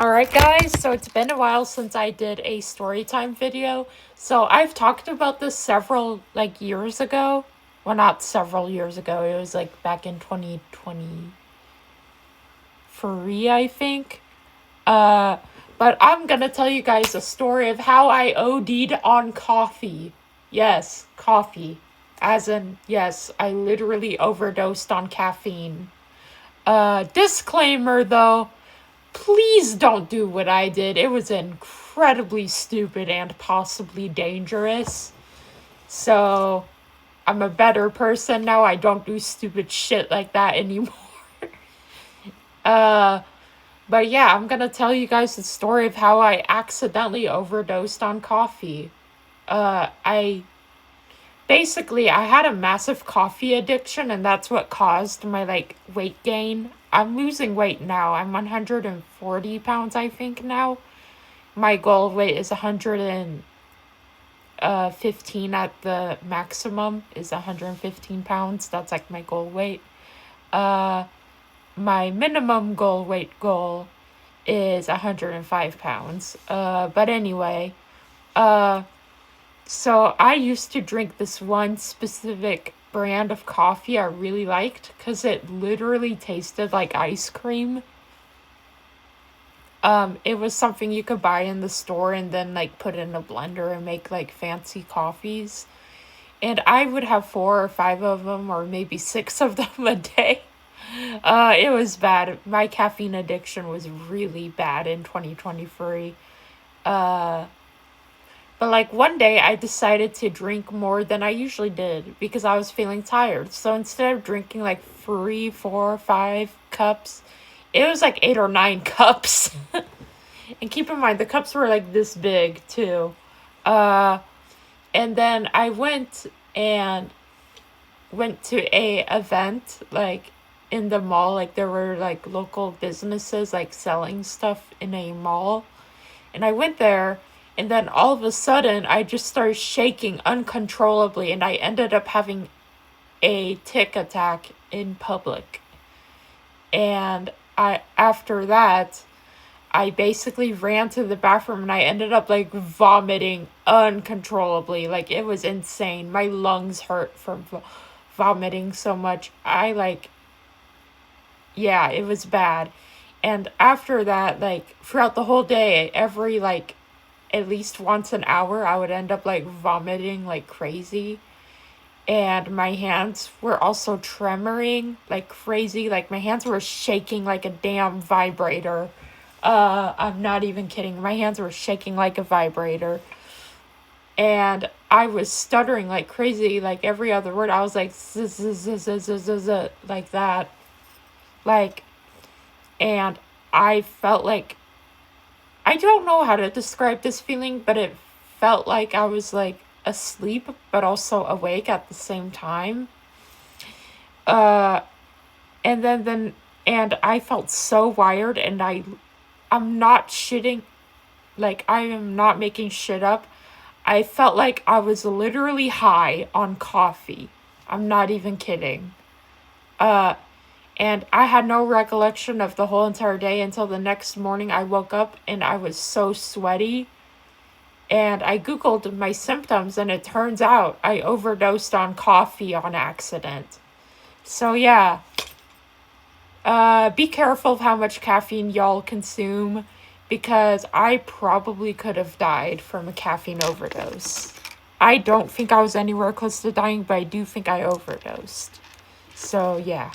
Alright guys, so it's been a while since I did a story time video. So I've talked about this several years ago. Well, not several years ago. It was back in 2023, I think. Uh but I'm going to tell you guys a story of how I OD'd on coffee. Yes, coffee. As in, yes, I literally overdosed on caffeine. Disclaimer though, please don't do what I did. It was incredibly stupid and possibly dangerous. So, I'm a better person now. I don't do stupid shit like that anymore. uh, but yeah, I'm gonna tell you guys the story of how I accidentally overdosed on coffee. I basically I had a massive coffee addiction, and that's what caused my weight gain. I'm losing weight now. I'm 140 pounds, I think, now. My goal weight is 115 at the maximum, is 115 pounds. That's like my goal weight. Uh, my minimum goal is 105 pounds. But anyway, uh, so I used to drink this one specific brand of coffee I really liked because it literally tasted like ice cream. It was something you could buy in the store and then put in a blender and make fancy coffees. And I would have 4 or 5 of them, or maybe 6 of them a day. It was bad. My caffeine addiction was really bad in 2023. Uh, but one day I decided to drink more than I usually did because I was feeling tired. So instead of drinking 3, 4, 5 cups, it was 8 or 9 cups. And keep in mind, the cups were this big too. Uh, and then I went to a event in the mall. There were local businesses selling stuff in a mall. And I went there, and then all of a sudden I just started shaking uncontrollably, and I ended up having a tic attack in public. And after that, I basically ran to the bathroom and I ended up vomiting uncontrollably. It was insane. My lungs hurt from vomiting so much. Yeah, it was bad. And after that, throughout the whole day, every at least once an hour, I would end up vomiting like crazy. And my hands were also tremoring like crazy. My hands were shaking like a damn vibrator. I'm not even kidding. My hands were shaking like a vibrator. And I was stuttering like crazy. Every other word, I was like, like that. And I felt I don't know how to describe this feeling, but it felt like I was asleep, but also awake at the same time. Uh, and and I felt so wired, and I'm not shitting, I am not making shit up. I felt like I was literally high on coffee. I'm not even kidding. Uh, and I had no recollection of the whole entire day until the next morning. I woke up and I was so sweaty. And I Googled my symptoms, and it turns out I overdosed on coffee on accident. So yeah, be careful of how much caffeine y'all consume, because I probably could have died from a caffeine overdose. I don't think I was anywhere close to dying, but I do think I overdosed. So yeah.